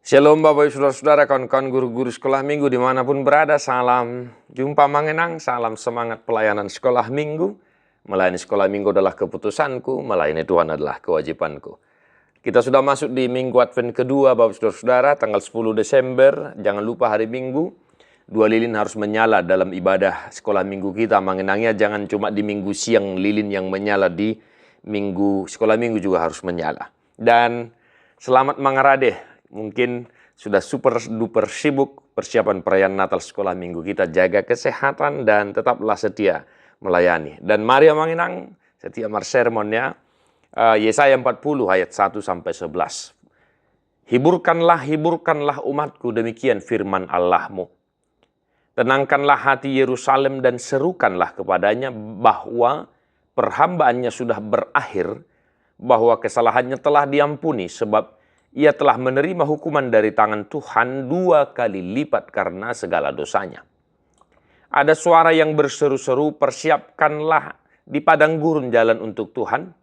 Shalom Bapak Ibu Saudara-saudara, kawan-kawan guru-guru sekolah minggu dimanapun berada, salam jumpa mengenang, salam semangat pelayanan sekolah minggu. Melayani sekolah minggu adalah keputusanku, melayani Tuhan adalah kewajibanku. Kita sudah masuk di minggu Advent kedua Bapak Ibu Saudara, tanggal 10 Desember, jangan lupa hari Minggu, 2 lilin harus menyala dalam ibadah sekolah minggu kita. Mengenangnya jangan cuma di minggu siang lilin yang menyala, di minggu sekolah minggu juga harus menyala. Dan selamat mengarade. Mungkin sudah super duper sibuk persiapan perayaan Natal sekolah minggu kita. Jaga kesehatan dan tetaplah setia melayani. Dan mari mengenang setiap sermonnya Yesaya 40 ayat 1-11. Hiburkanlah umatku, demikian firman Allahmu. Tenangkanlah hati Yerusalem dan serukanlah kepadanya bahwa perhambaannya sudah berakhir, bahwa kesalahannya telah diampuni, sebab ia telah menerima hukuman dari tangan Tuhan 2 kali lipat karena segala dosanya. Ada suara yang berseru-seru, persiapkanlah di padang gurun jalan untuk Tuhan,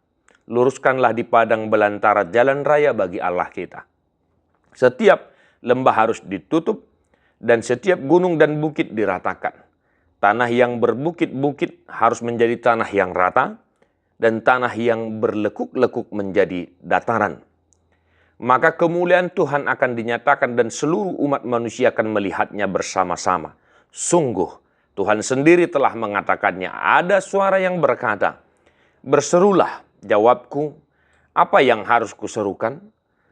luruskanlah di padang belantara jalan raya bagi Allah kita. Setiap lembah harus ditutup dan setiap gunung dan bukit diratakan. Tanah yang berbukit-bukit harus menjadi tanah yang rata dan tanah yang berlekuk-lekuk menjadi dataran. Maka kemuliaan Tuhan akan dinyatakan dan seluruh umat manusia akan melihatnya bersama-sama. Sungguh, Tuhan sendiri telah mengatakannya. Ada suara yang berkata, berserulah, jawabku, apa yang harus kuserukan?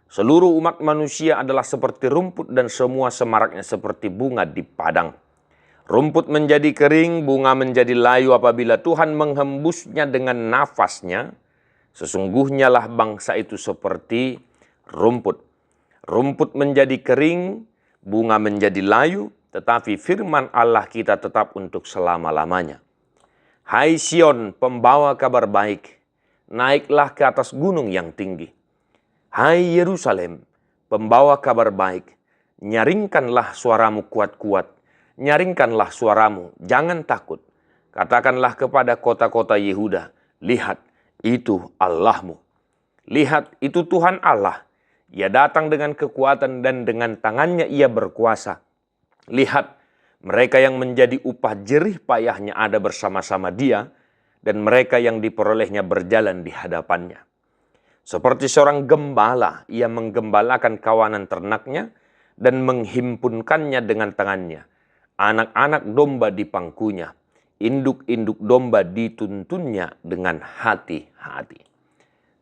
Seluruh umat manusia adalah seperti rumput dan semua semaraknya seperti bunga di padang. Rumput menjadi kering, bunga menjadi layu apabila Tuhan menghembusnya dengan nafasnya. Sesungguhnya lah bangsa itu seperti rumput. Rumput menjadi kering, bunga menjadi layu, tetapi firman Allah kita tetap untuk selama-lamanya. Hai Sion, pembawa kabar baik, naiklah ke atas gunung yang tinggi. Hai Yerusalem, pembawa kabar baik, nyaringkanlah suaramu kuat-kuat, nyaringkanlah suaramu, jangan takut. Katakanlah kepada kota-kota Yehuda, lihat, itu Allahmu. Lihat, itu Tuhan Allah. Ia datang dengan kekuatan dan dengan tangannya ia berkuasa. Lihat, mereka yang menjadi upah jerih payahnya ada bersama-sama dia, dan mereka yang diperolehnya berjalan di hadapannya. Seperti seorang gembala, ia menggembalakan kawanan ternaknya dan menghimpunkannya dengan tangannya. Anak-anak domba di pangkunya, induk-induk domba dituntunnya dengan hati-hati.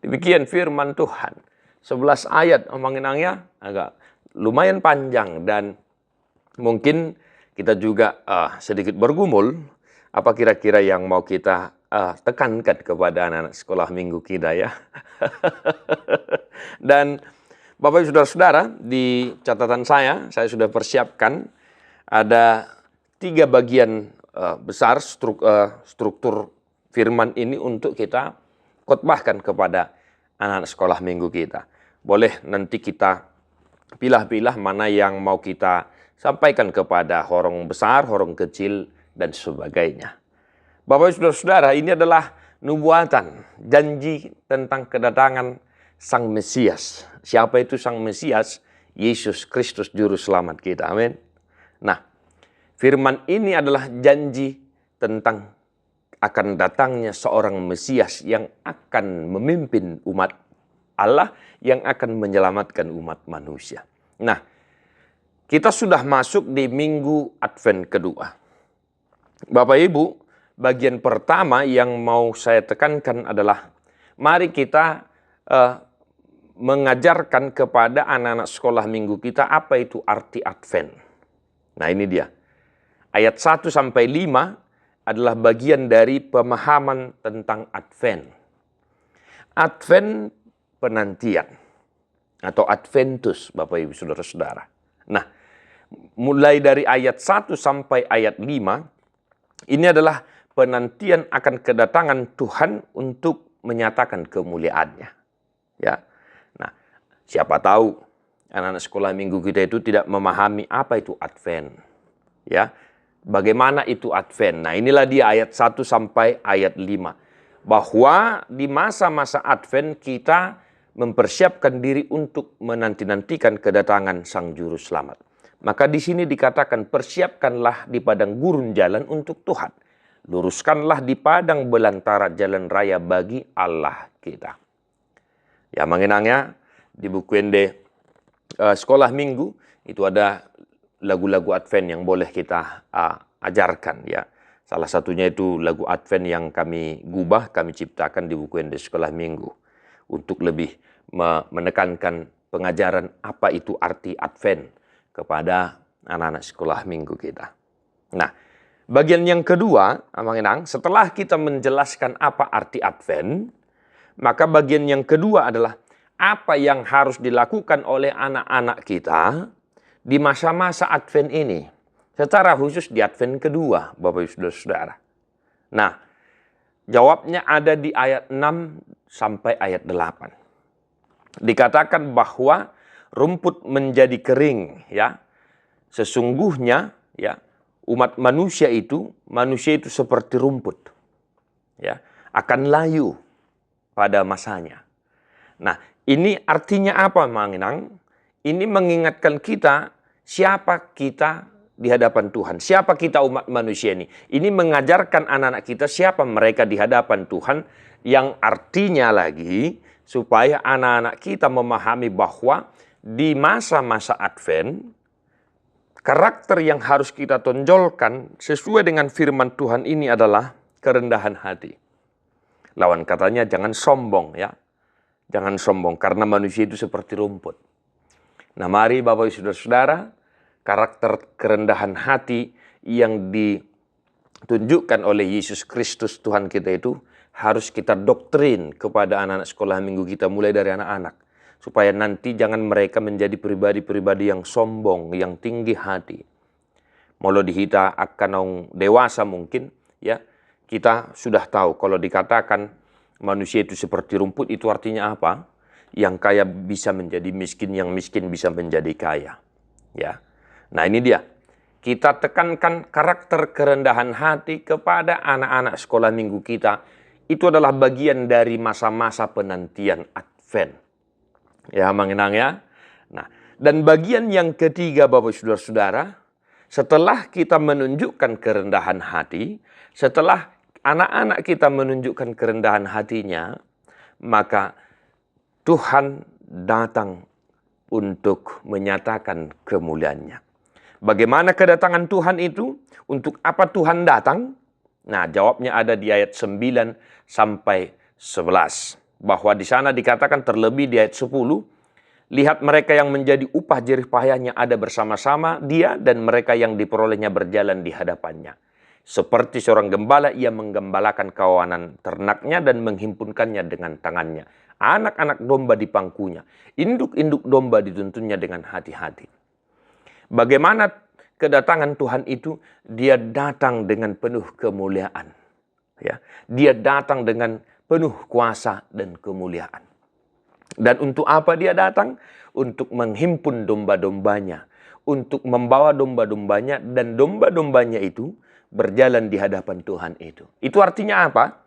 Demikian firman Tuhan. 11 ayat mengenangnya agak lumayan panjang dan mungkin kita juga sedikit bergumul apa kira-kira yang mau kita tekankan kepada anak-anak sekolah minggu kita ya. Dan Bapak Ibu Saudara-saudara, di catatan saya sudah persiapkan ada 3 bagian besar struktur firman ini untuk kita khotbahkan kepada anak-anak sekolah minggu kita. Boleh nanti kita pilah-pilah mana yang mau kita sampaikan kepada orang besar, orang kecil, dan sebagainya. Bapak Ibu Saudara, ini adalah nubuatan, janji tentang kedatangan Sang Mesias. Siapa itu Sang Mesias? Yesus Kristus Juru Selamat kita. Amin. Nah, firman ini adalah janji tentang akan datangnya seorang Mesias yang akan memimpin umat Allah, yang akan menyelamatkan umat manusia. Nah, kita sudah masuk di minggu Advent kedua. Bapak Ibu, bagian pertama yang mau saya tekankan adalah mari kita mengajarkan kepada anak-anak sekolah minggu kita apa itu arti Advent. Nah, ini dia. Ayat 1-5 adalah bagian dari pemahaman tentang Advent. Advent penantian atau Adventus, Bapak Ibu Saudara-saudara. Nah, mulai dari ayat 1 sampai ayat 5 ini adalah penantian akan kedatangan Tuhan untuk menyatakan kemuliaannya. Ya. Nah, siapa tahu anak-anak sekolah minggu kita itu tidak memahami apa itu Advent. Ya. Bagaimana itu Advent? Nah, inilah dia ayat 1 sampai ayat 5. Bahwa di masa-masa Advent kita mempersiapkan diri untuk menanti-nantikan kedatangan Sang Juru Selamat. Maka di sini dikatakan, persiapkanlah di padang gurun jalan untuk Tuhan. Luruskanlah di padang belantara jalan raya bagi Allah kita. Ya, mengenangnya di buku Ende sekolah minggu itu ada lagu-lagu Advent yang boleh kita ajarkan, ya. Salah satunya itu lagu Advent yang kami gubah, kami ciptakan di buku Ende sekolah minggu untuk lebih menekankan pengajaran apa itu arti Advent kepada anak-anak sekolah minggu kita. Nah, bagian yang kedua, Amanginang, setelah kita menjelaskan apa arti Advent, maka bagian yang kedua adalah apa yang harus dilakukan oleh anak-anak kita di masa-masa Advent ini. Secara khusus di Advent kedua, Bapak Ibu Saudara. Nah, jawabnya ada di ayat 6 sampai ayat 8. Dikatakan bahwa rumput menjadi kering, ya. Sesungguhnya, ya, umat manusia itu seperti rumput, ya, akan layu pada masanya. Nah, ini artinya apa, Manginang? Ini mengingatkan kita siapa kita di hadapan Tuhan. Siapa kita umat manusia ini? Ini mengajarkan anak-anak kita siapa mereka di hadapan Tuhan, yang artinya lagi supaya anak-anak kita memahami bahwa di masa-masa Advent, karakter yang harus kita tonjolkan sesuai dengan firman Tuhan ini adalah kerendahan hati. Lawan katanya jangan sombong, ya. Jangan sombong karena manusia itu seperti rumput. Nah, mari Bapak Ibu Saudara, karakter kerendahan hati yang ditunjukkan oleh Yesus Kristus Tuhan kita itu harus kita doktrin kepada anak-anak sekolah minggu kita mulai dari anak-anak. Supaya nanti jangan mereka menjadi pribadi-pribadi yang sombong, yang tinggi hati. Molo dihita akan dewasa mungkin, ya. Kita sudah tahu kalau dikatakan manusia itu seperti rumput, itu artinya apa? Yang kaya bisa menjadi miskin, yang miskin bisa menjadi kaya. Ya. Nah, ini dia. Kita tekankan karakter kerendahan hati kepada anak-anak sekolah minggu kita. Itu adalah bagian dari masa-masa penantian Advent. Ya, mengenang ya. Nah, dan bagian yang ketiga Bapak Saudara-saudara, setelah kita menunjukkan kerendahan hati, setelah anak-anak kita menunjukkan kerendahan hatinya, maka Tuhan datang untuk menyatakan kemuliaannya. Bagaimana kedatangan Tuhan itu? Untuk apa Tuhan datang? Nah, jawabnya ada di ayat 9 sampai 11. Bahwa di sana dikatakan terlebih di ayat 10, lihat mereka yang menjadi upah jerih payahnya ada bersama-sama dia, dan mereka yang diperolehnya berjalan di hadapannya. Seperti seorang gembala, ia menggembalakan kawanan ternaknya dan menghimpunkannya dengan tangannya. Anak-anak domba di pangkunya, induk-induk domba dituntunnya dengan hati-hati. Bagaimana kedatangan Tuhan itu? Dia datang dengan penuh kemuliaan. Ya, dia datang dengan penuh kuasa dan kemuliaan. Dan untuk apa dia datang? Untuk menghimpun domba-dombanya, untuk membawa domba-dombanya, dan domba-dombanya itu berjalan di hadapan Tuhan itu. Itu artinya apa?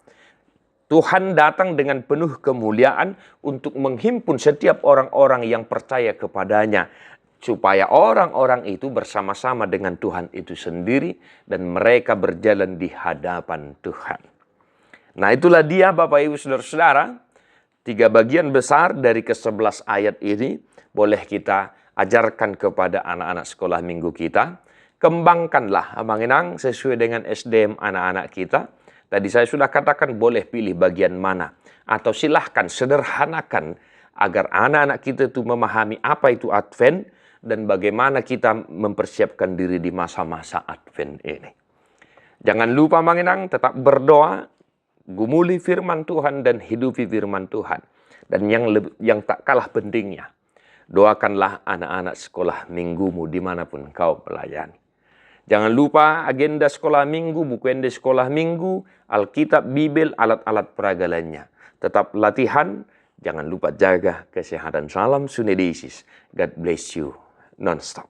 Tuhan datang dengan penuh kemuliaan untuk menghimpun setiap orang-orang yang percaya kepadanya, supaya orang-orang itu bersama-sama dengan Tuhan itu sendiri dan mereka berjalan di hadapan Tuhan. Nah, itulah dia Bapak Ibu Saudara-saudara, 3 bagian besar dari ke-11 ayat ini boleh kita ajarkan kepada anak-anak sekolah minggu kita. Kembangkanlah Amanginang sesuai dengan SDM anak-anak kita. Tadi saya sudah katakan boleh pilih bagian mana. Atau silahkan sederhanakan agar anak-anak kita itu memahami apa itu Advent dan bagaimana kita mempersiapkan diri di masa-masa Advent ini. Jangan lupa Amanginang tetap berdoa, gumuli firman Tuhan dan hidupi firman Tuhan. Dan yang tak kalah pentingnya, doakanlah anak-anak sekolah minggumu dimanapun kau melayani. Jangan lupa agenda sekolah minggu, buku Ende sekolah minggu, Alkitab, Bibel, alat-alat peraga lainnya. Tetap latihan, jangan lupa jaga kesehatan. Salam Sunedisis. God bless you non-stop.